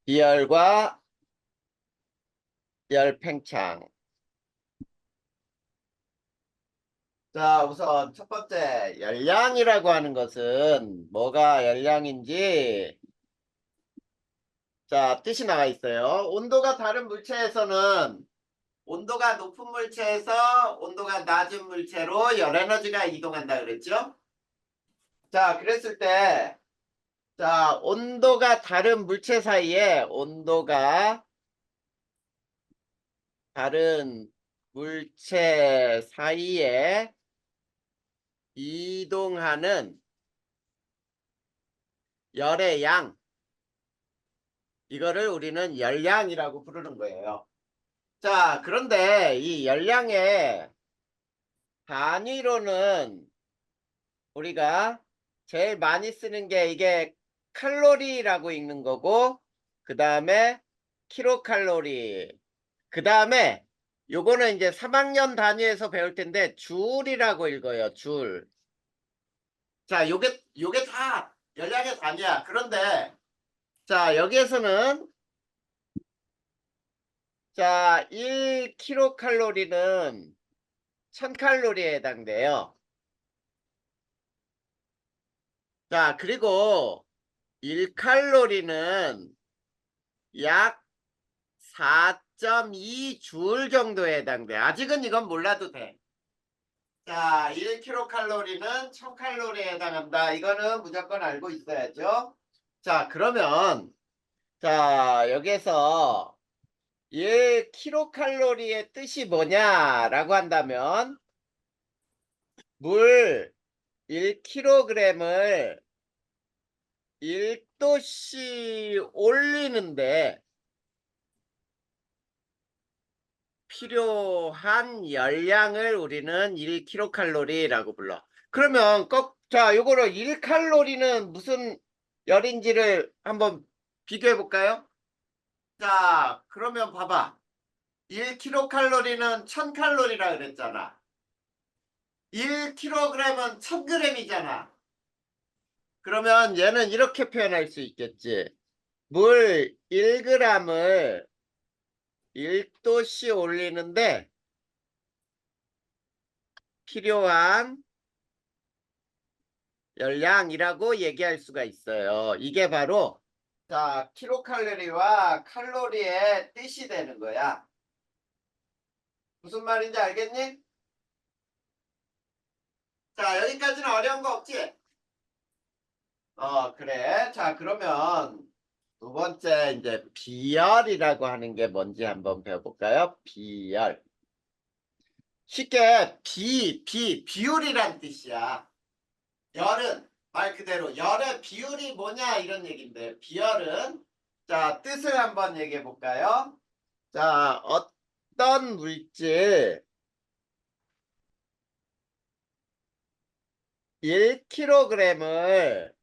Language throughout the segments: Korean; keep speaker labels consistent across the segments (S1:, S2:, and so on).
S1: 비열과 열팽창. 자, 우선 첫 번째, 열량이라고 하는 것은 뭐가 열량인지, 자, 뜻이 나와 있어요. 온도가 다른 물체에서는 온도가 높은 물체에서 온도가 낮은 물체로 열 에너지가 이동한다 그랬죠? 자, 그랬을 때, 자, 온도가 다른 물체 사이에 온도가 다른 물체 사이에 이동하는 열의 양, 이거를 우리는 열량이라고 부르는 거예요. 자, 그런데 이 열량의 단위로는 우리가 제일 많이 쓰는 게 이게 칼로리라고 읽는 거고, 그 다음에 킬로칼로리, 그 다음에 요거는 이제 3학년 단위에서 배울 텐데 줄이라고 읽어요. 줄. 자, 요게 다 열량의 단위야. 그런데 자, 여기에서는 자, 1kcal는 1000칼로리에 해당돼요. 자, 그리고 1칼로리는 약 4.2줄 정도에 해당돼. 아직은 이건 몰라도 돼. 자, 1kcal는 1000칼로리에 해당한다. 이거는 무조건 알고 있어야죠. 자, 그러면 자, 여기에서 1kcal의 뜻이 뭐냐라고 한다면 물 1kg을 1도씨 올리는데 필요한 열량을 우리는 1kcal라고 불러. 그러면 자, 요거를 1칼로리는 무슨 열인지를 한번 비교해 볼까요? 자, 그러면 봐봐. 1kcal는 1000칼로리라 그랬잖아. 1kg은 1000g이잖아. 그러면 얘는 이렇게 표현할 수 있겠지. 물 1g을 1도씨 올리는데 필요한 열량이라고 얘기할 수가 있어요. 이게 바로 자, 킬로칼로리와 칼로리의 뜻이 되는 거야. 무슨 말인지 알겠니? 자, 여기까지는 어려운 거 없지? 그래. 자, 그러면 두 번째 이제 비열이라고 하는 게 뭔지 한번 배워볼까요? 비열. 쉽게 비율이란 뜻이야. 열은 말 그대로 열의 비율이 뭐냐 이런 얘기인데 비열은 자 뜻을 한번 얘기해 볼까요? 자 어떤 물질 1kg을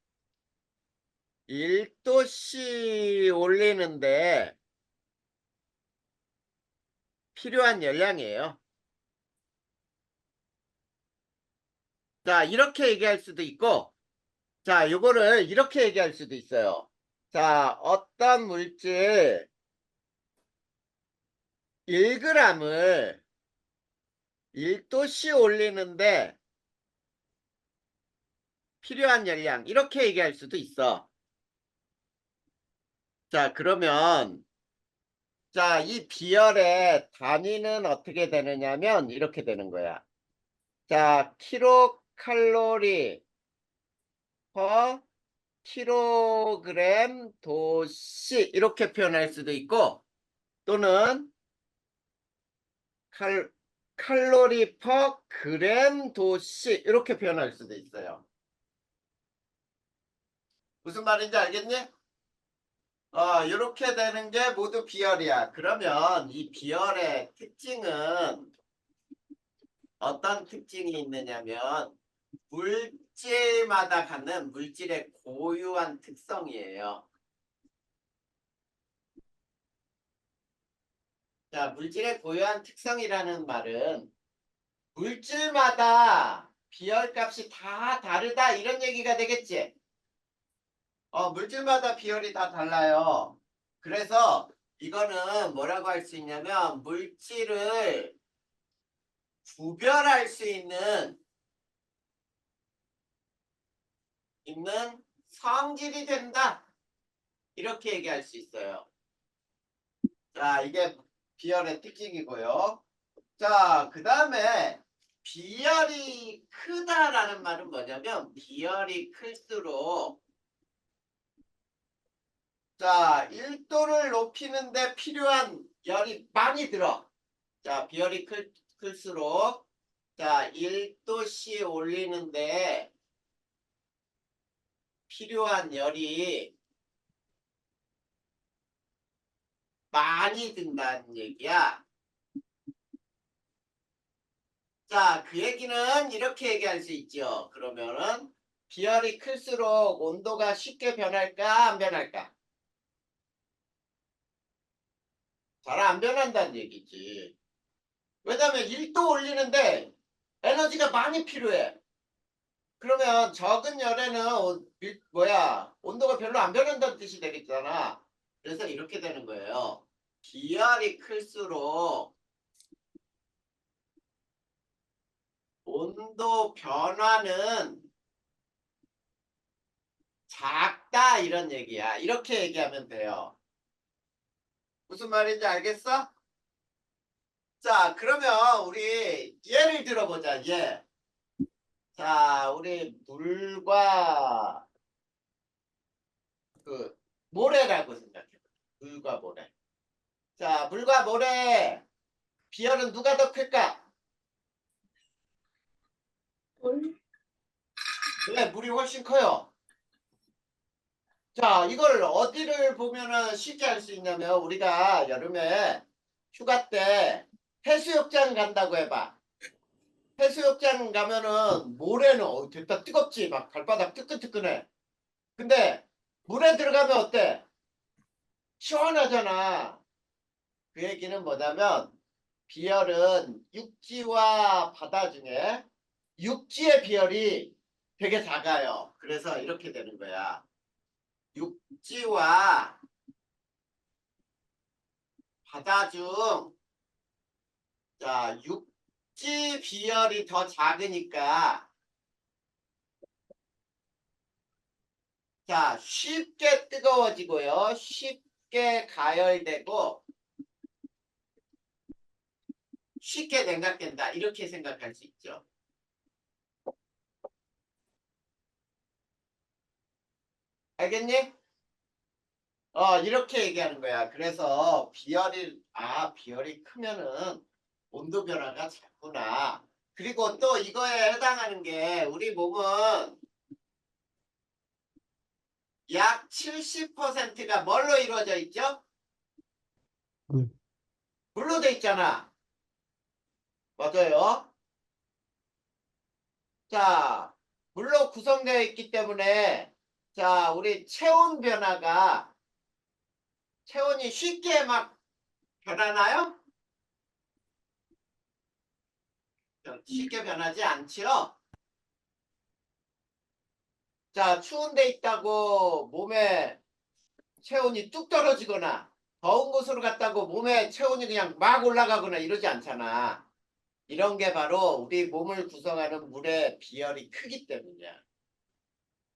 S1: 1도씨 올리는데 필요한 열량이에요. 자 이렇게 얘기할 수도 있고 자 요거를 이렇게 얘기할 수도 있어요. 자 어떤 물질 1g을 1도씨 올리는데 필요한 열량 이렇게 얘기할 수도 있어. 자 그러면 자 이 비열의 단위는 어떻게 되느냐면 이렇게 되는 거야. 자 킬로칼로리 퍼 킬로그램 도씨 이렇게 표현할 수도 있고 또는 칼로리 퍼 그램 도씨 이렇게 표현할 수도 있어요. 무슨 말인지 알겠니? 이렇게 되는 게 모두 비열이야. 그러면 이 비열의 특징은 어떤 특징이 있느냐면 물질마다 갖는 물질의 고유한 특성이에요. 자, 물질의 고유한 특성이라는 말은 물질마다 비열값이 다 다르다 이런 얘기가 되겠지. 물질마다 비열이 다 달라요. 그래서 이거는 뭐라고 할 수 있냐면 물질을 구별할 수 있는 성질이 된다. 이렇게 얘기할 수 있어요. 자, 이게 비열의 특징이고요. 자, 그 다음에 비열이 크다라는 말은 뭐냐면 비열이 클수록 자, 1도를 높이는데 필요한 열이 많이 들어. 자, 비열이 클수록 자, 1도씨 올리는데 필요한 열이 많이 든다는 얘기야. 자, 그 얘기는 이렇게 얘기할 수 있죠. 그러면은 비열이 클수록 온도가 쉽게 변할까, 안 변할까? 잘 안 변한다는 얘기지. 왜냐면 1도 올리는데 에너지가 많이 필요해. 그러면 적은 열에는 온도가 별로 안 변한다는 뜻이 되겠잖아. 그래서 이렇게 되는 거예요. 비열이 클수록 온도 변화는 작다 이런 얘기야. 이렇게 얘기하면 돼요. 무슨 말인지 알겠어? 자, 그러면 우리 예를 들어보자. 예. 자, 우리 물과 그 모래라고 생각해. 물과 모래. 자, 물과 모래 비열은 누가 더 클까? 왜? 물이 훨씬 커요. 자, 이걸 어디를 보면은 쉽게 알 수 있냐면 우리가 여름에 휴가 때 해수욕장 간다고 해봐. 해수욕장 가면은 모래는 됐다 뜨겁지. 막 발바닥 뜨끈뜨끈해. 근데 물에 들어가면 어때? 시원하잖아. 그 얘기는 뭐냐면 비열은 육지와 바다 중에 육지의 비열이 되게 작아요. 그래서 이렇게 되는 거야. 육지와 바다 중, 자, 육지 비열이 더 작으니까, 자, 쉽게 뜨거워지고요. 쉽게 가열되고, 쉽게 냉각된다. 이렇게 생각할 수 있죠. 알겠니? 이렇게 얘기하는 거야. 그래서 비열이 크면은 온도 변화가 작구나. 그리고 또 이거에 해당하는 게 우리 몸은 약 70%가 뭘로 이루어져 있죠?
S2: 물.
S1: 물로 돼 있잖아. 맞아요. 자, 물로 구성되어 있기 때문에 자, 우리 체온이 쉽게 막 변하나요? 쉽게 변하지 않지요? 자, 추운 데 있다고 몸에 체온이 뚝 떨어지거나 더운 곳으로 갔다고 몸에 체온이 그냥 막 올라가거나 이러지 않잖아. 이런 게 바로 우리 몸을 구성하는 물의 비열이 크기 때문이야.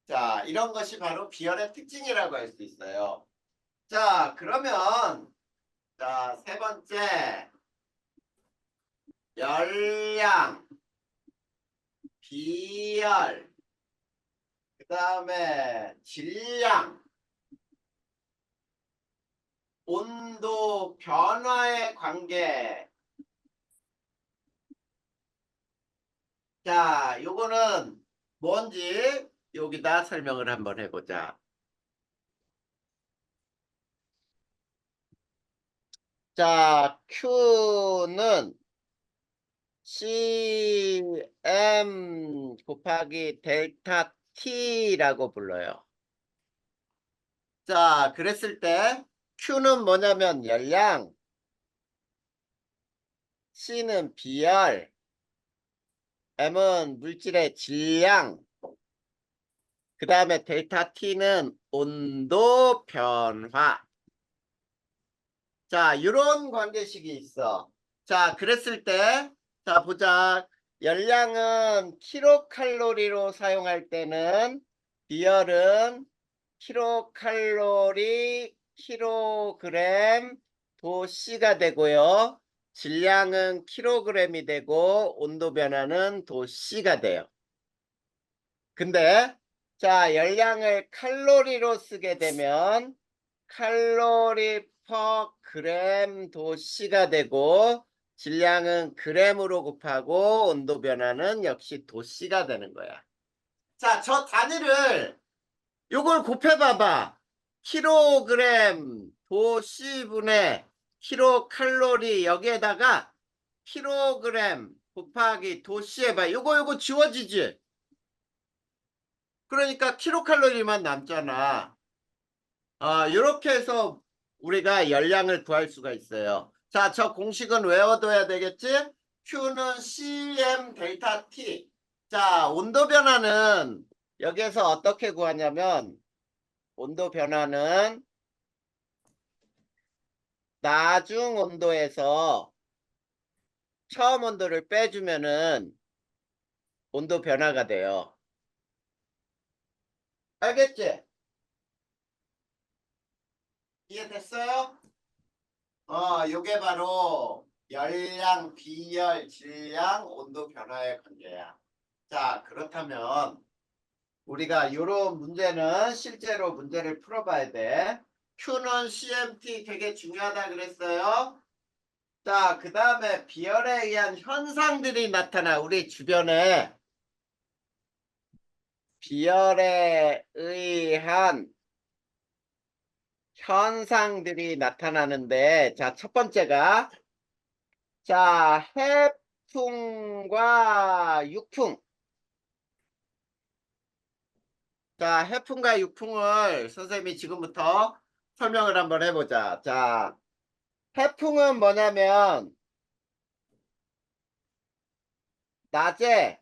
S1: 자, 이런 것이 바로 비열의 특징이라고 할 수 있어요. 자, 그러면 자, 세 번째 열량, 비열, 그 다음에 질량, 온도 변화의 관계. 자, 요거는 뭔지 여기다 설명을 한번 해보자. 자, Q는 CM 곱하기 델타 T라고 불러요. 자, 그랬을 때 Q는 뭐냐면 열량, C는 비열, M은 물질의 질량, 그 다음에 델타 T는 온도 변화. 자, 이런 관계식이 있어. 자, 그랬을 때, 자, 보자. 열량은 킬로칼로리로 사용할 때는 비열은 킬로칼로리 킬로그램 도씨가 되고요. 질량은 킬로그램이 되고 온도 변화는 도씨가 돼요. 근데 자, 열량을 칼로리로 쓰게 되면 칼로리 퍼 그램 도씨가 되고 질량은 그램으로 곱하고 온도 변화는 역시 도씨가 되는 거야. 자, 저 단위를 요걸 곱해봐봐. 킬로그램 도씨분의 킬로칼로리 여기에다가 킬로그램 곱하기 도씨 해봐. 요거 지워지지? 그러니까 킬로칼로리만 남잖아. 이렇게 해서 우리가 열량을 구할 수가 있어요. 자, 저 공식은 외워둬야 되겠지? Q는 CM 델타 T. 자, 온도 변화는 여기에서 어떻게 구하냐면 온도 변화는 나중 온도에서 처음 온도를 빼주면은 온도 변화가 돼요. 알겠지? 이해됐어요? 요게 바로 열량, 비열, 질량, 온도 변화의 관계야. 자, 그렇다면 우리가 요런 문제는 실제로 문제를 풀어봐야 돼. Q는 CMT 되게 중요하다 그랬어요. 자, 그 다음에 비열에 의한 현상들이 나타나 우리 주변에 비열에 의한 현상들이 나타나는데 자, 첫 번째가 자, 해풍과 육풍. 자, 해풍과 육풍을 선생님이 지금부터 설명을 한번 해보자. 자, 해풍은 뭐냐면 낮에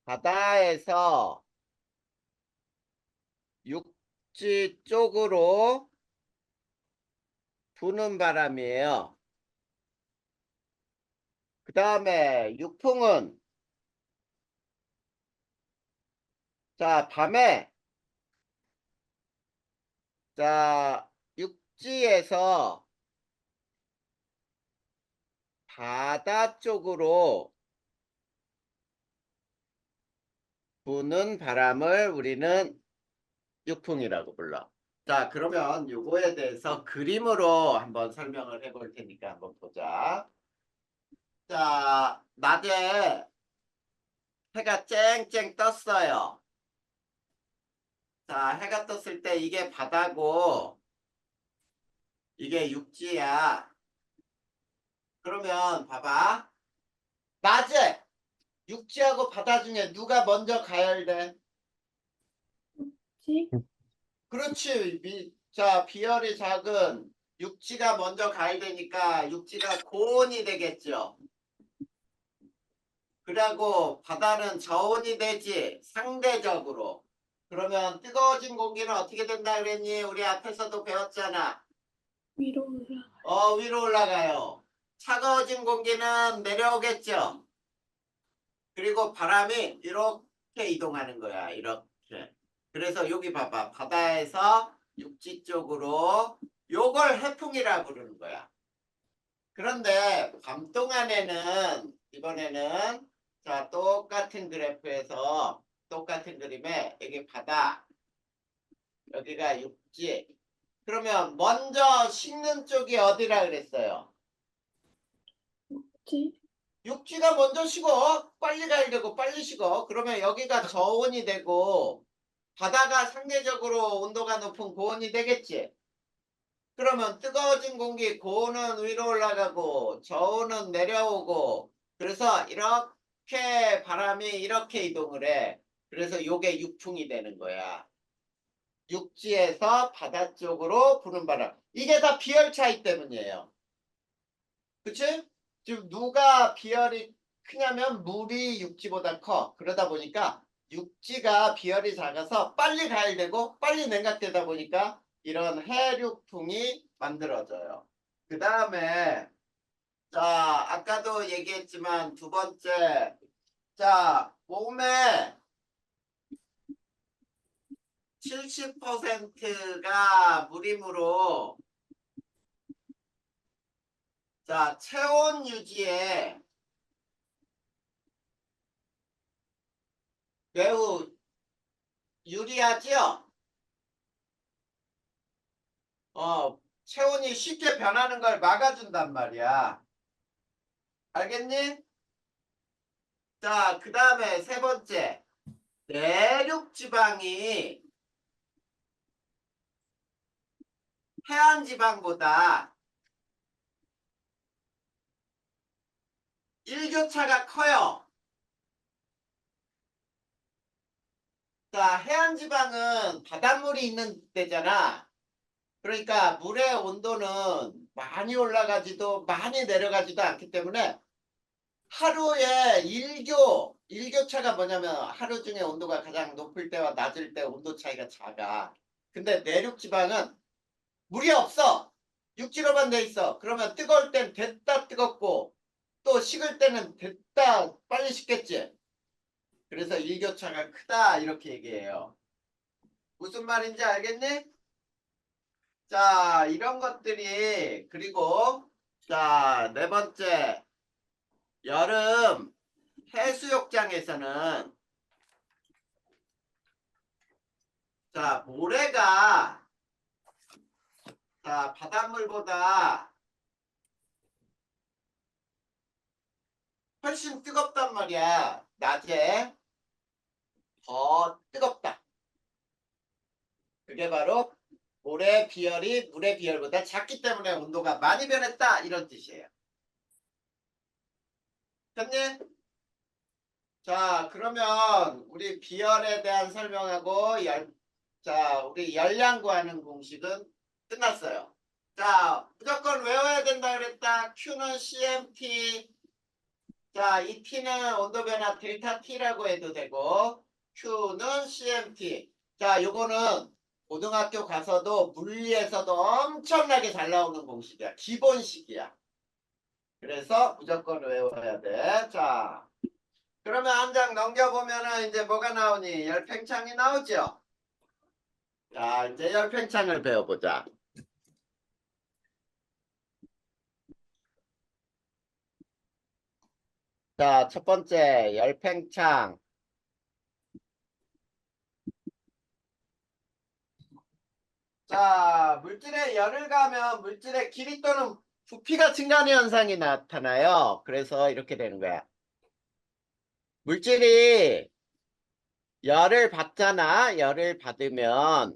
S1: 바다에서 육지 쪽으로 부는 바람이에요. 그 다음에 육풍은 자, 밤에 자, 육지에서 바다 쪽으로 부는 바람을 우리는 육풍이라고 불러. 자, 그러면 요거에 대해서 그림으로 한번 설명을 해볼 테니까 한번 보자. 자, 낮에 해가 쨍쨍 떴어요. 자, 해가 떴을 때 이게 바다고 이게 육지야. 그러면 봐봐. 낮에 육지하고 바다 중에 누가 먼저 가열돼?
S2: 지?
S1: 그렇지. 자, 비열이 작은 육지가 먼저 가열되니까 육지가 고온이 되겠죠. 그리고 바다는 저온이 되지. 상대적으로. 그러면 뜨거워진 공기는 어떻게 된다 그랬니? 우리 앞에서도 배웠잖아.
S2: 위로 올라.
S1: 위로 올라가요. 차가워진 공기는 내려오겠죠. 그리고 바람이 이렇게 이동하는 거야. 이렇게. 그래서 여기 봐봐. 바다에서 육지 쪽으로 요걸 해풍이라 부르는 거야. 그런데 밤 동안에는 이번에는 자, 똑같은 그래프에서 똑같은 그림에 여기 바다, 여기가 육지. 그러면 먼저 식는 쪽이 어디라 그랬어요?
S2: 지?
S1: 육지가 먼저 식어. 빨리 가야 되고 빨리 식어. 그러면 여기가 저온이 되고 바다가 상대적으로 온도가 높은 고온이 되겠지. 그러면 뜨거워진 공기 고온은 위로 올라가고 저온은 내려오고 그래서 이렇게 바람이 이렇게 이동을 해. 그래서 요게 육풍이 되는 거야. 육지에서 바다 쪽으로 부는 바람. 이게 다 비열 차이 때문이에요. 그치? 지금 누가 비열이 크냐면 물이 육지보다 커. 그러다 보니까 육지가 비열이 작아서 빨리 가열되고 빨리 냉각되다 보니까 이런 해륙풍이 만들어져요. 그 다음에 자, 아까도 얘기했지만 두 번째. 자, 몸에 70%가 물이므로 자, 체온 유지에 매우 유리하죠? 체온이 쉽게 변하는 걸 막아준단 말이야. 알겠니? 자, 그 다음에 세 번째. 내륙 지방이 해안 지방보다 일교차가 커요. 자, 해안 지방은 바닷물이 있는 데잖아. 그러니까 물의 온도는 많이 올라가지도 많이 내려가지도 않기 때문에 하루에 일교차가 뭐냐면 하루 중에 온도가 가장 높을 때와 낮을 때 온도 차이가 작아. 근데 내륙 지방은 물이 없어. 육지로만 돼 있어. 그러면 뜨거울 땐 됐다 뜨겁고 또 식을 때는 됐다 빨리 식겠지. 그래서 일교차가 크다 이렇게 얘기해요. 무슨 말인지 알겠니? 자, 이런 것들이 그리고 자, 네 번째. 여름 해수욕장에서는 자, 모래가 자, 바닷물보다 훨씬 뜨겁단 말이야. 낮에 더 뜨겁다. 그게 바로 모래 비열이 물의 비열보다 작기 때문에 온도가 많이 변했다. 이런 뜻이에요. 됐니? 자, 그러면 우리 비열에 대한 설명하고 자, 우리 열량 구하는 공식은 끝났어요. 자, 무조건 외워야 된다 그랬다. Q는 CMT. 자, 이 T는 온도 변화 델타 T라고 해도 되고 Q는 CMT. 자, 요거는 고등학교 가서도 물리에서도 엄청나게 잘 나오는 공식이야. 기본식이야. 그래서 무조건 외워야 돼. 자, 그러면 한 장 넘겨보면은 이제 뭐가 나오니? 열팽창이 나오죠? 자, 이제 열팽창을 배워보자. 자, 첫 번째 열팽창. 자, 물질에 열을 가하면 물질의 길이 또는 부피가 증가하는 현상이 나타나요. 그래서 이렇게 되는 거야. 물질이 열을 받잖아. 열을 받으면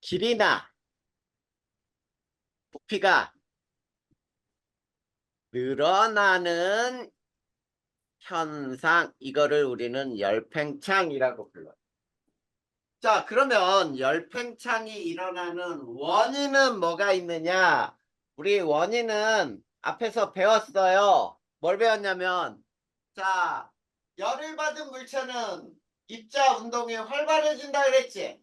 S1: 길이나 부피가 늘어나는 현상, 이거를 우리는 열팽창이라고 불러요. 자, 그러면 열팽창이 일어나는 원인은 뭐가 있느냐? 우리 원인은 앞에서 배웠어요. 뭘 배웠냐면, 자, 열을 받은 물체는 입자 운동이 활발해진다 그랬지?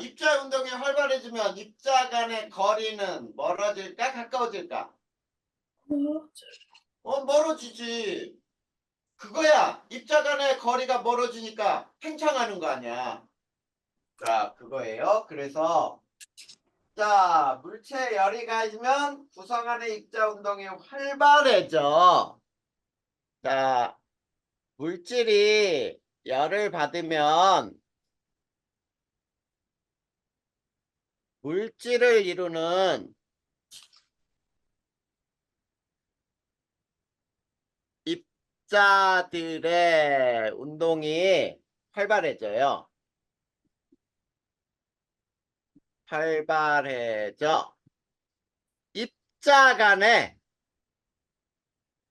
S1: 입자 운동이 활발해지면 입자 간의 거리는 멀어질까? 가까워질까? 멀어지지. 그거야. 입자 간의 거리가 멀어지니까 팽창하는 거 아니야. 자, 그거예요. 그래서 자, 물체 열이 가해지면 구성 안의 입자 운동이 활발해져. 자, 물질이 열을 받으면 물질을 이루는 입자들의 운동이 활발해져요. 활발해져. 입자 간의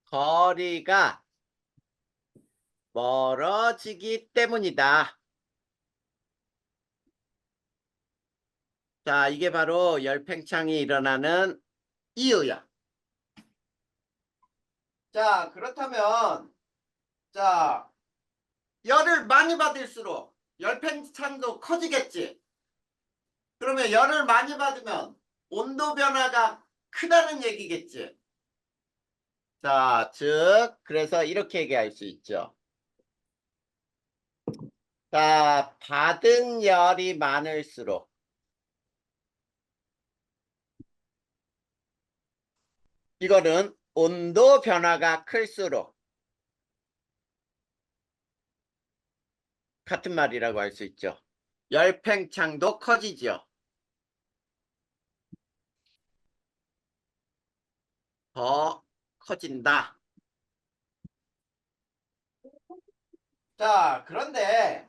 S1: 거리가 멀어지기 때문이다. 자, 이게 바로 열팽창이 일어나는 이유야. 자, 그렇다면 자, 열을 많이 받을수록 열팽창도 커지겠지. 그러면 열을 많이 받으면 온도 변화가 크다는 얘기겠지. 자, 즉 그래서 이렇게 얘기할 수 있죠. 자, 받은 열이 많을수록 이거는 온도 변화가 클수록 같은 말이라고 할 수 있죠. 열팽창도 커지죠. 더 커진다. 자, 그런데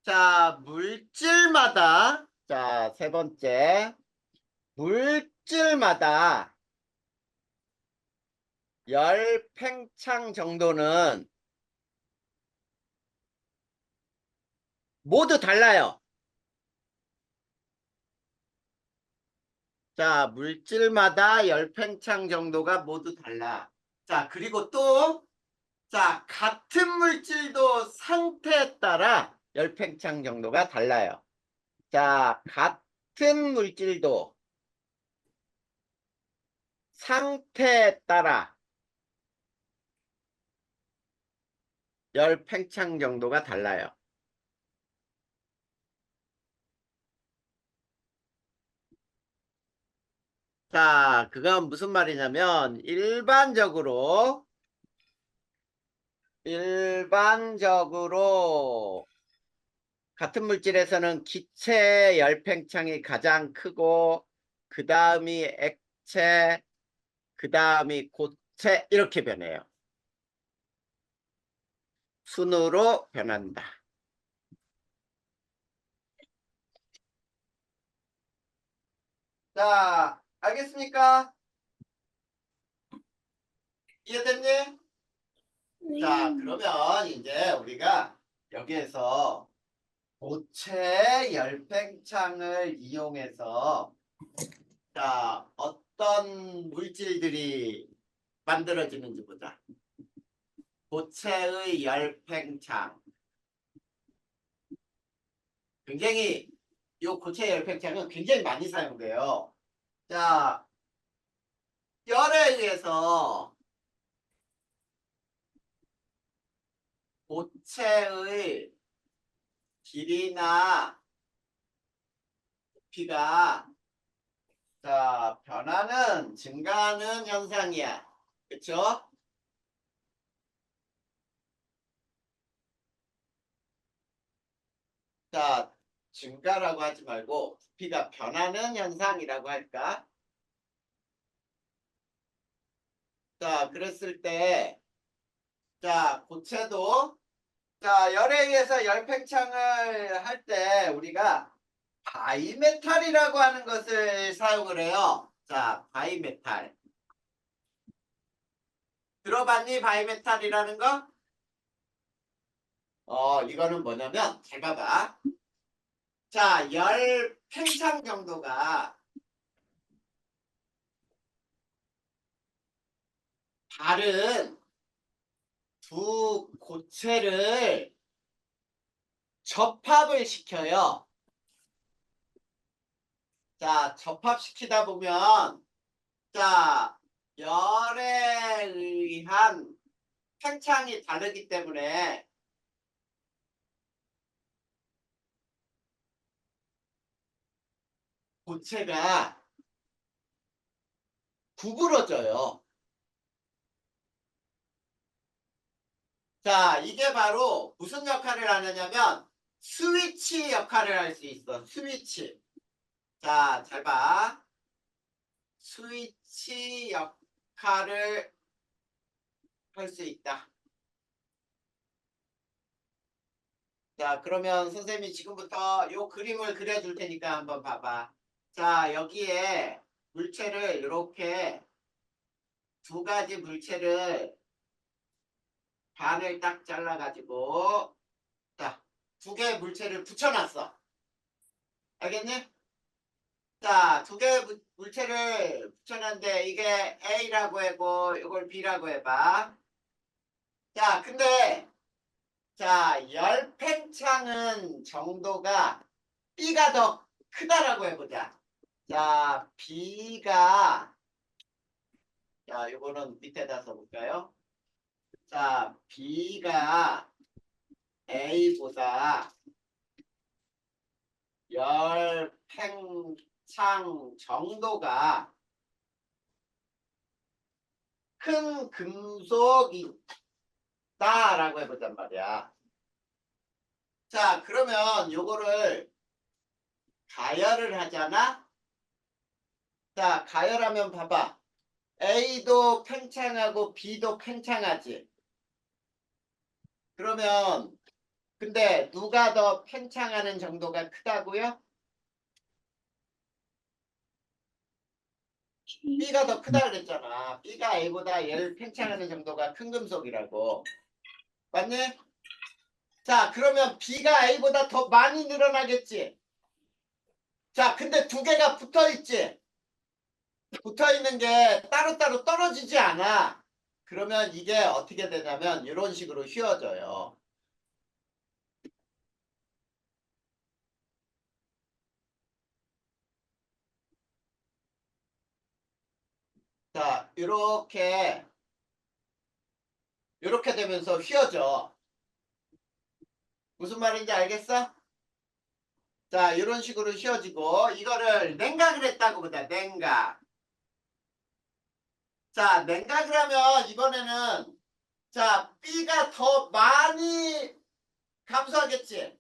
S1: 자, 물질마다 자, 세 번째 물질마다 열 팽창 정도는 모두 달라요. 자, 물질마다 열 팽창 정도가 모두 달라. 자, 그리고 또 자, 같은 물질도 상태에 따라 열 팽창 정도가 달라요. 자, 같은 물질도 상태에 따라 열 팽창 정도가 달라요. 자, 그건 무슨 말이냐면 일반적으로 같은 물질에서는 기체의 열팽창이 가장 크고 그 다음이 액체, 그 다음이 고체 이렇게 변해요. 순으로 변한다. 자, 알겠습니까? 이해됐니? 자,
S2: 네.
S1: 그러면 이제 우리가 여기에서 고체 열팽창을 이용해서 자, 어떤 물질들이 만들어지는지 보자. 고체의 열팽창. 굉장히 이 고체 열팽창은 굉장히 많이 사용돼요. 자, 열에 의해서 고체의 길이나 부피가 자, 변화는 증가하는 현상이야. 그쵸? 자, 증가라고 하지 말고 부피가 변하는 현상이라고 할까? 자, 그랬을 때, 자, 고체도, 자, 열에 의해서 열팽창을 할 때 우리가 바이메탈이라고 하는 것을 사용을 해요. 자, 바이메탈. 들어봤니? 바이메탈이라는 거? 이거는 뭐냐면, 잘 봐봐. 자, 열팽창 정도가 다른 두 고체를 접합을 시켜요. 자, 접합시키다 보면, 자, 열에 의한 팽창이 다르기 때문에, 고체가 구부러져요. 자, 이게 바로 무슨 역할을 하느냐면, 스위치 역할을 할 수 있어. 스위치. 자, 잘 봐. 스위치 역할을 할 수 있다. 자, 그러면 선생님이 지금부터 요 그림을 그려줄 테니까 한번 봐봐. 자, 여기에 물체를 이렇게 두 가지 물체를 반을 딱 잘라가지고 자, 두 개의 물체를 붙여놨어. 알겠니? 자, 두 개의 물체를 붙여놨는데 이게 A라고 하고 이걸 B라고 해봐. 자, 근데 자, 열팽창은 정도가 B가 더 크다라고 해보자. 자, B가, 자, 요거는 밑에다 써볼까요? 자, B가 A보다 열 팽창 정도가 큰 금속이다라고 해보잔 말이야. 자, 그러면 요거를 가열을 하잖아? 자, 가열하면 봐봐. A도 팽창하고 B도 팽창하지. 그러면 근데 누가 더 팽창하는 정도가 크다고요? B가 더 크다 그랬잖아. B가 A보다 얘를 팽창하는 정도가 큰 금속이라고. 맞니? 자, 그러면 B가 A보다 더 많이 늘어나겠지. 자, 근데 두 개가 붙어 있지. 붙어 있는 게 따로따로 떨어지지 않아. 그러면 이게 어떻게 되냐면 이런 식으로 휘어져요. 자, 이렇게 되면서 휘어져. 무슨 말인지 알겠어? 자, 이런 식으로 휘어지고 이거를 냉각을 했다고 보자. 냉각. 자, 냉각을 하면 이번에는 자, B가 더 많이 감소하겠지.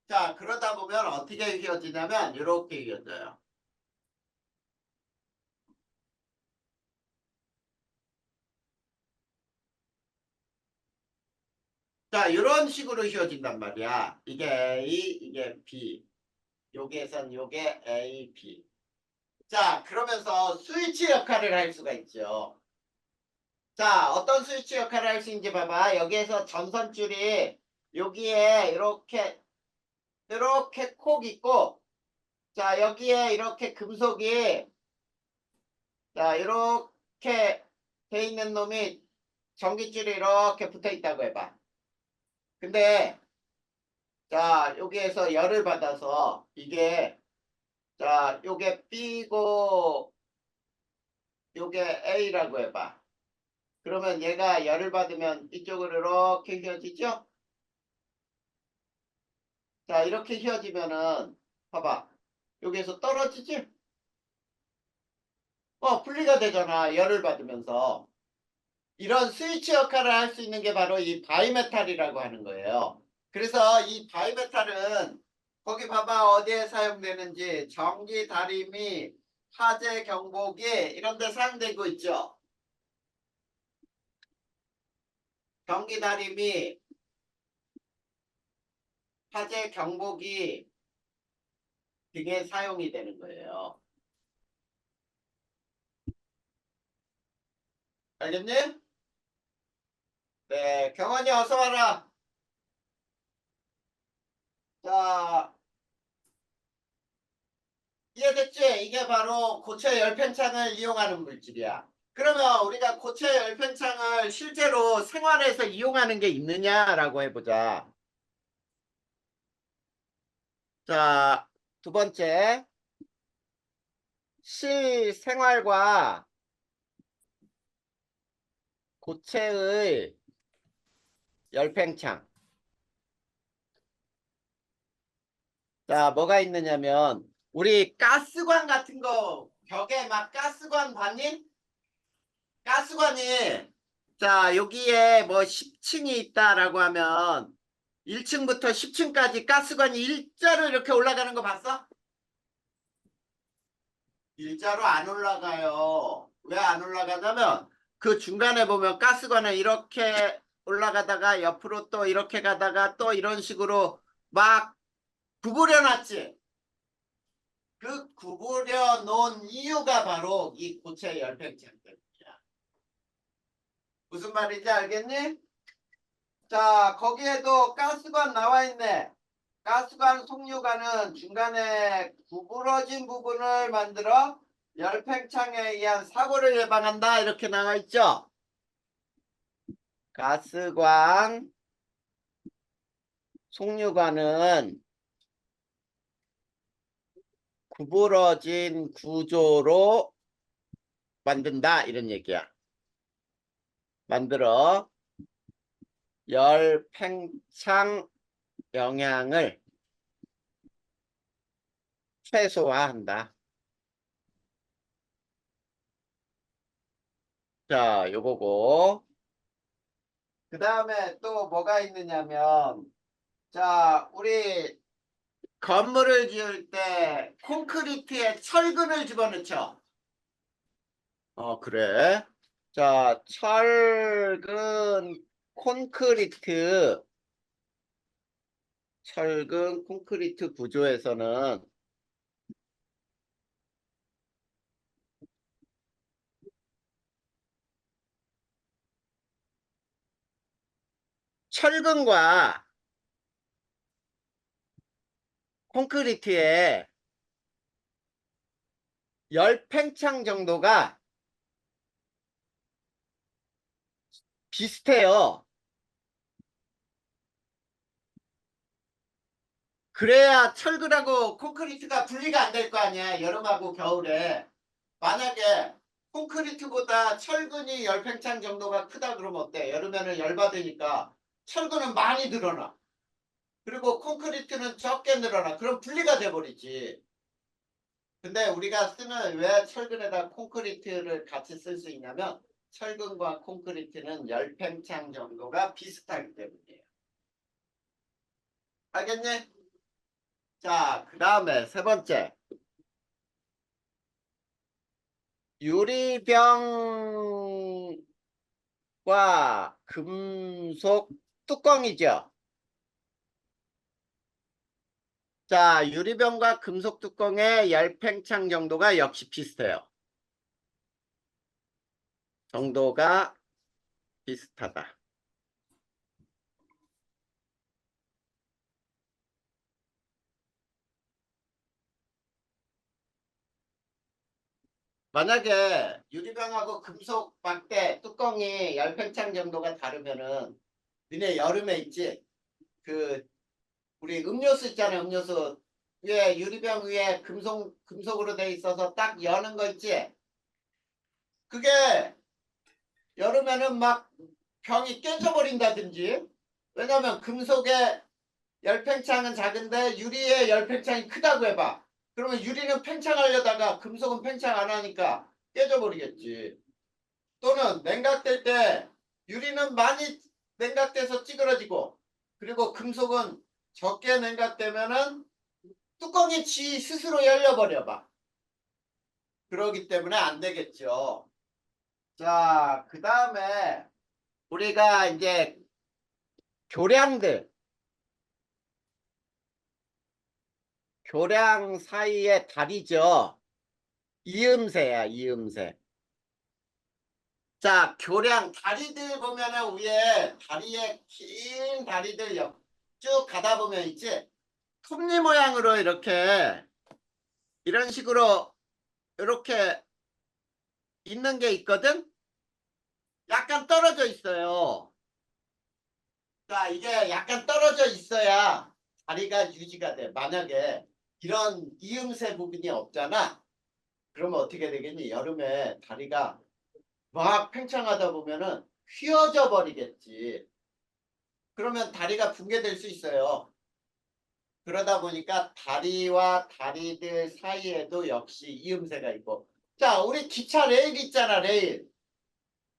S1: 자, 그러다 보면 어떻게 휘어지냐면 이렇게 휘어져요. 자, 이런 식으로 휘어진단 말이야. 이게 A, 이게 B. 여기에선 요게 A, B. 자, 그러면서 스위치 역할을 할 수가 있죠. 자, 어떤 스위치 역할을 할 수 있는지 봐봐. 여기에서 전선줄이 여기에 이렇게 콕 있고, 자, 여기에 이렇게 금속이, 자, 이렇게 돼 있는 놈이 전기줄이 이렇게 붙어 있다고 해봐. 근데, 자, 여기에서 열을 받아서 이게, 자, 요게 B고, 요게 A라고 해봐. 그러면 얘가 열을 받으면 이쪽으로 이렇게 휘어지죠? 자, 이렇게 휘어지면은, 봐봐. 여기에서 떨어지지? 분리가 되잖아. 열을 받으면서. 이런 스위치 역할을 할 수 있는 게 바로 이 바이메탈이라고 하는 거예요. 그래서 이 바이메탈은 거기 봐봐 어디에 사용되는지 전기 다리미, 화재 경보기 이런 데 사용되고 있죠. 전기 다리미, 화재 경보기 등에 사용이 되는 거예요. 알겠니? 네, 경원이 어서 와라. 자, 이해됐지? 이게 바로 고체 열팽창을 이용하는 물질이야. 그러면 우리가 고체 열팽창을 실제로 생활에서 이용하는 게 있느냐라고 해보자. 자, 두 번째, 실생활과 고체의 열팽창. 자, 뭐가 있느냐면 우리 가스관 같은 거 벽에 막 가스관 봤니? 가스관이 자, 여기에 뭐 10층이 있다라고 하면 1층부터 10층까지 가스관이 일자로 이렇게 올라가는 거 봤어? 일자로 안 올라가요. 왜 안 올라가냐면 그 중간에 보면 가스관은 이렇게 올라가다가 옆으로 또 이렇게 가다가 또 이런 식으로 막 구부려 놨지. 그 구부려 놓은 이유가 바로 이 고체 열팽창 때문이야. 무슨 말인지 알겠니? 자, 거기에도 가스관 나와 있네. 가스관 속류관은 중간에 구부러진 부분을 만들어 열팽창에 의한 사고를 예방한다. 이렇게 나와 있죠. 가스관 속류관은 구부러진 구조로 만든다 이런 얘기야. 만들어 열 팽창 영향을 최소화한다. 자, 요거고. 그 다음에 또 뭐가 있느냐면, 자, 우리 건물을 지을 때 콘크리트에 철근을 집어넣죠. 그래. 자, 철근 콘크리트 구조에서는 철근과 콘크리트의 열 팽창 정도가 비슷해요. 그래야 철근하고 콘크리트가 분리가 안 될 거 아니야. 여름하고 겨울에. 만약에 콘크리트보다 철근이 열 팽창 정도가 크다 그러면 어때? 여름에는 열받으니까 철근은 많이 늘어나. 그리고 콘크리트는 적게 늘어나. 그럼 분리가 돼버리지. 근데 우리가 쓰는 왜 철근에다 콘크리트를 같이 쓸 수 있냐면 철근과 콘크리트는 열 팽창 정도가 비슷하기 때문이에요. 알겠니? 자, 그 다음에 세 번째. 유리병과 금속 뚜껑이죠. 자, 유리병과 금속 뚜껑의 열 팽창 정도가 역시 비슷해요. 정도가 비슷하다. 만약에 유리병하고 금속 막대 뚜껑이 열 팽창 정도가 다르면은 니네 여름에 있지? 그 우리 음료수 있잖아요. 음료수 위에 유리병 위에 금속으로 돼 있어서 딱 여는 거 있지? 그게 여름에는 막 병이 깨져버린다든지. 왜냐면 금속의 열팽창은 작은데 유리의 열팽창이 크다고 해봐. 그러면 유리는 팽창하려다가 금속은 팽창 안 하니까 깨져버리겠지. 또는 냉각될 때 유리는 많이 냉각돼서 찌그러지고, 그리고 금속은 적게 냉각되면은 뚜껑이 지 스스로 열려버려 봐. 그러기 때문에 안 되겠죠. 자, 그 다음에 우리가 이제 교량들, 교량 사이의 다리죠. 이음새야, 이음새. 자, 교량 다리들 보면은 위에 다리에 긴 다리들 쭉 가다 보면 있지. 톱니 모양으로 이렇게 이런 식으로 이렇게 있는 게 있거든. 약간 떨어져 있어요. 자, 이게 약간 떨어져 있어야 다리가 유지가 돼. 만약에 이런 이음새 부분이 없잖아. 그러면 어떻게 되겠니? 여름에 다리가 막 팽창하다 보면은 휘어져 버리겠지. 그러면 다리가 붕괴될 수 있어요. 그러다 보니까 다리와 다리들 사이에도 역시 이음새가 있고. 자, 우리 기차 레일 있잖아, 레일.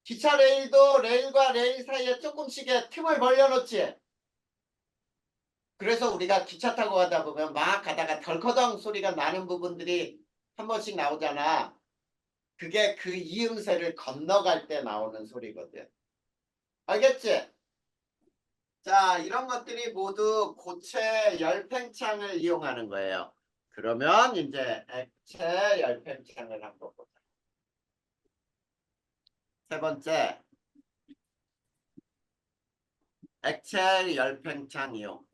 S1: 기차 레일도 레일과 레일 사이에 조금씩의 틈을 벌려놓지. 그래서 우리가 기차 타고 가다 보면 막 가다가 덜커덩 소리가 나는 부분들이 한 번씩 나오잖아. 그게 그 이음새를 건너갈 때 나오는 소리거든. 알겠지? 자, 이런 것들이 모두 고체 열팽창을 이용하는 거예요. 그러면 이제 액체 열팽창을 한번 보자. 세 번째, 액체 열팽창 이용.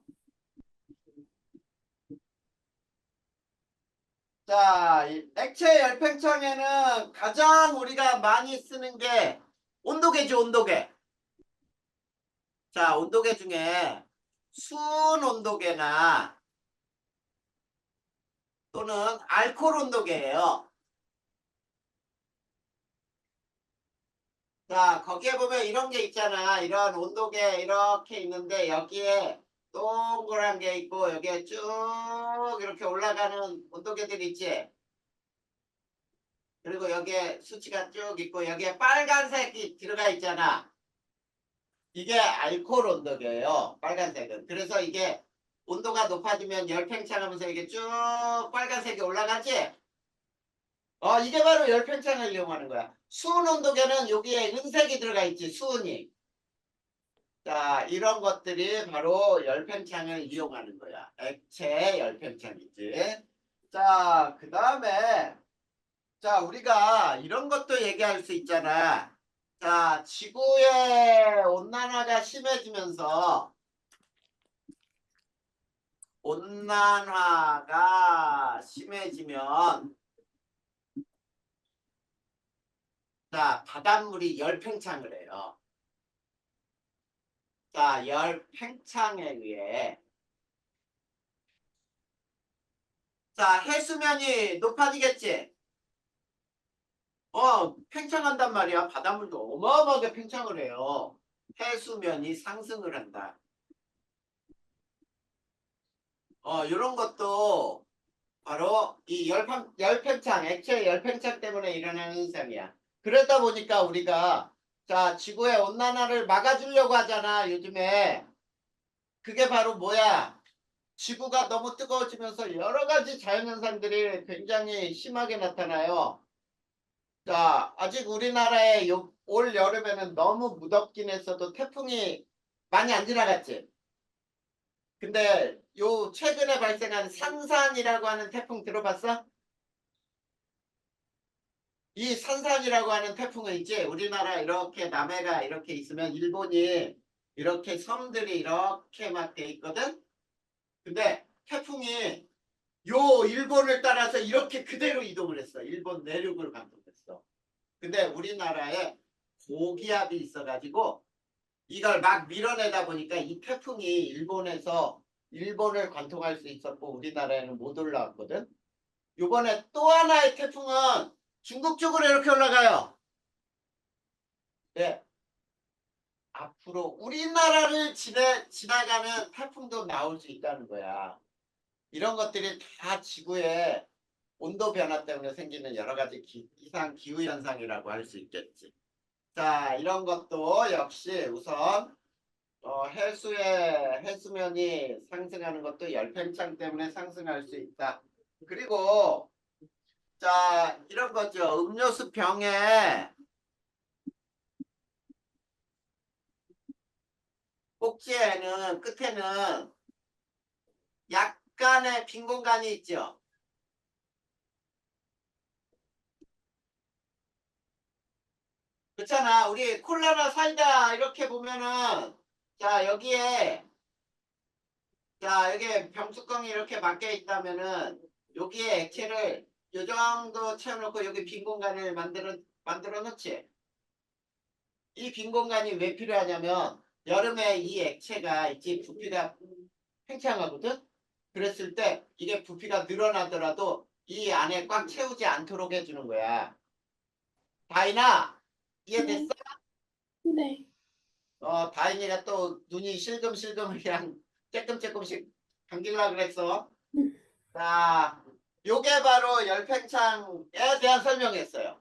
S1: 자, 이 액체 열팽창에는 가장 우리가 많이 쓰는 게 온도계죠, 온도계. 자, 온도계 중에 순 온도계나 또는 알코올 온도계예요. 자, 거기에 보면 이런 게 있잖아. 이런 온도계 이렇게 있는데 여기에 동그란 게 있고 여기에 쭉 이렇게 올라가는 온도계들 있지. 그리고 여기에 수치가 쭉 있고 여기에 빨간색이 들어가 있잖아. 이게 알코올 온도계예요. 빨간색은. 그래서 이게 온도가 높아지면 열팽창하면서 이게 쭉 빨간색이 올라가지. 이게 바로 열팽창을 이용하는 거야. 수은 온도계는 여기에 은색이 들어가 있지. 수은이. 자, 이런 것들이 바로 열팽창을 이용하는 거야. 액체 열팽창이지. 자, 그 다음에 자, 우리가 이런 것도 얘기할 수 있잖아. 자, 지구의 온난화가 심해지면서 온난화가 심해지면 자, 바닷물이 열팽창을 해요. 자, 열팽창에 의해 자, 해수면이 높아지겠지? 팽창한단 말이야. 바닷물도 어마어마하게 팽창을 해요. 해수면이 상승을 한다. 이런 것도 바로 이 열팽창, 액체 열팽창 때문에 일어나는 현상이야. 그러다 보니까 우리가 자, 지구의 온난화를 막아주려고 하잖아, 요즘에. 그게 바로 뭐야? 지구가 너무 뜨거워지면서 여러 가지 자연현상들이 굉장히 심하게 나타나요. 자, 아직 우리나라에 올 여름에는 너무 무덥긴 했어도 태풍이 많이 안 지나갔지. 근데 요 최근에 발생한 산산이라고 하는 태풍 들어봤어? 이 산산이라고 하는 태풍은 있지. 우리나라 이렇게 남해가 이렇게 있으면 일본이 이렇게 섬들이 이렇게 막 돼 있거든. 근데 태풍이 요 일본을 따라서 이렇게 그대로 이동을 했어. 일본 내륙을 관통했어. 근데 우리나라에 고기압이 있어가지고 이걸 막 밀어내다 보니까 이 태풍이 일본에서 일본을 관통할 수 있었고 우리나라에는 못 올라왔거든. 요번에 또 하나의 태풍은 중국 쪽으로 이렇게 올라가요. 네. 앞으로 우리나라를 지나가는 태풍도 나올 수 있다는 거야. 이런 것들이 다 지구의 온도 변화 때문에 생기는 여러 가지 이상 기후 현상이라고 할 수 있겠지. 자, 이런 것도 역시 우선 해수면이 상승하는 것도 열팽창 때문에 상승할 수 있다. 그리고 자, 이런 거죠. 음료수 병에 꼭지에는 끝에는 약간의 빈 공간이 있죠. 그렇잖아. 우리 콜라나 사이다 이렇게 보면은 자, 여기에 병뚜껑이 이렇게 막혀 있다면은 여기에 액체를 요 정도 채워놓고 여기 빈 공간을 만들어 놓지. 이 빈 공간이 왜 필요하냐면 여름에 이 액체가 있지 부피가 팽창하거든. 그랬을 때 이게 부피가 늘어나더라도 이 안에 꽉 채우지 않도록 해주는 거야. 다인아, 이해됐어?
S2: 네, 네,
S1: 다인이가 또 눈이 실금실금 그냥 쬐끔쬐끔씩 감길라 그랬어. 자, 요게 바로 열팽창에 대한 설명이었어요.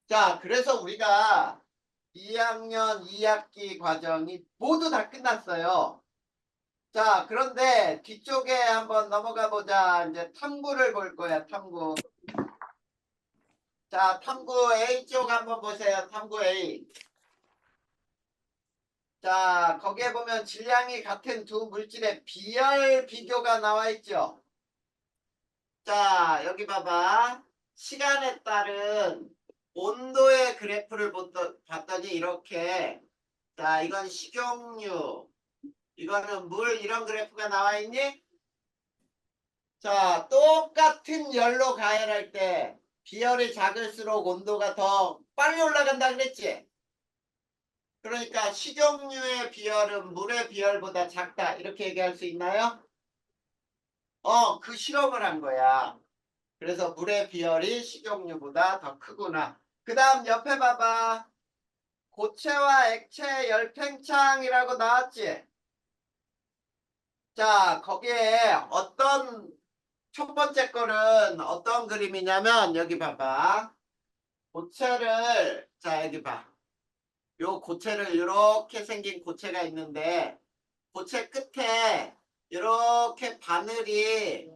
S1: 자, 그래서 우리가 2학년 2학기 과정이 모두 다 끝났어요. 자, 그런데 뒤쪽에 한번 넘어가 보자. 이제 탐구를 볼 거야, 탐구. 자, 탐구 A 쪽 한번 보세요. 탐구 A. 자, 거기에 보면 질량이 같은 두 물질의 비열 비교가 나와 있죠. 자, 여기 봐봐. 시간에 따른 온도의 그래프를 봤더니 이렇게 자, 이건 식용유, 이거는 물 이런 그래프가 나와 있니? 자, 똑같은 열로 가열할 때 비열이 작을수록 온도가 더 빨리 올라간다 그랬지? 그러니까 식용유의 비열은 물의 비열보다 작다 이렇게 얘기할 수 있나요? 그 실험을 한 거야. 그래서 물의 비열이 식용유보다 더 크구나. 그 다음 옆에 봐봐. 고체와 액체 열팽창이라고 나왔지? 자, 거기에 첫 번째 거는 어떤 그림이냐면, 여기 봐봐. 자, 여기 봐. 요 고체를 이렇게 생긴 고체가 있는데, 고체 끝에 이렇게 바늘이,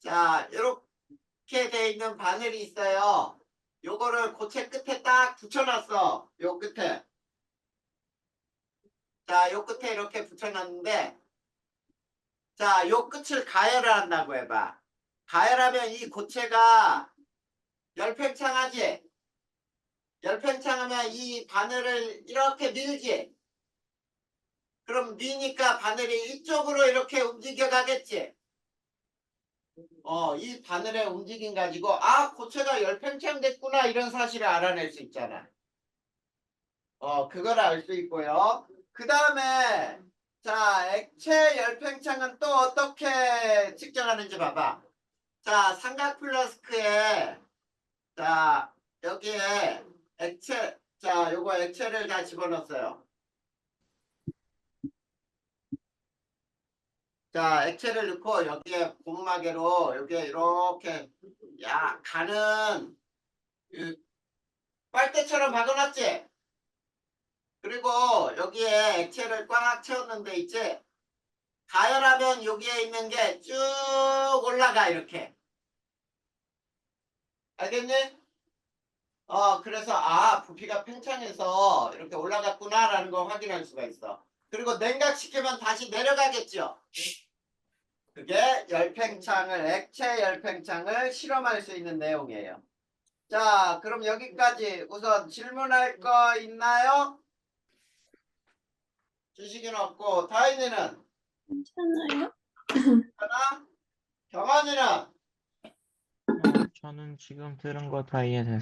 S1: 자, 이렇게 돼 있는 바늘이 있어요. 요거를 고체 끝에 딱 붙여놨어. 요 끝에. 자, 요 끝에 이렇게 붙여놨는데, 자, 요 끝을 가열을 한다고 해봐. 가열하면 이 고체가 열팽창하지? 열팽창하면 이 바늘을 이렇게 밀지? 그럼 미니까 바늘이 이쪽으로 이렇게 움직여 가겠지? 이 바늘의 움직임 가지고, 고체가 열팽창됐구나, 이런 사실을 알아낼 수 있잖아. 그걸 알 수 있고요. 그 다음에, 자, 액체 열팽창은 또 어떻게 측정하는지 봐봐. 자, 삼각 플라스크에, 자, 여기에 요거 액체를 다 집어넣었어요. 자, 액체를 넣고 여기에 고무마개로 여기에 이렇게 가는 빨대처럼 박아놨지? 그리고 여기에 액체를 꽉 채웠는 데 있지? 가열하면 여기에 있는 게 쭉 올라가 이렇게. 알겠니? 그래서 부피가 팽창해서 이렇게 올라갔구나라는 걸 확인할 수가 있어. 그리고 냉각시키면 다시 내려가겠죠? 그게 액체 열팽창을 실험할 수 있는 내용이에요. 자, 그럼 여기까지 우선 질문할 거 있나요? 주식이는 없고, 다인이는?
S2: 괜찮아요?
S1: 하나? 경환이는?
S3: 저는 지금 들은 거 다 이해됐어요.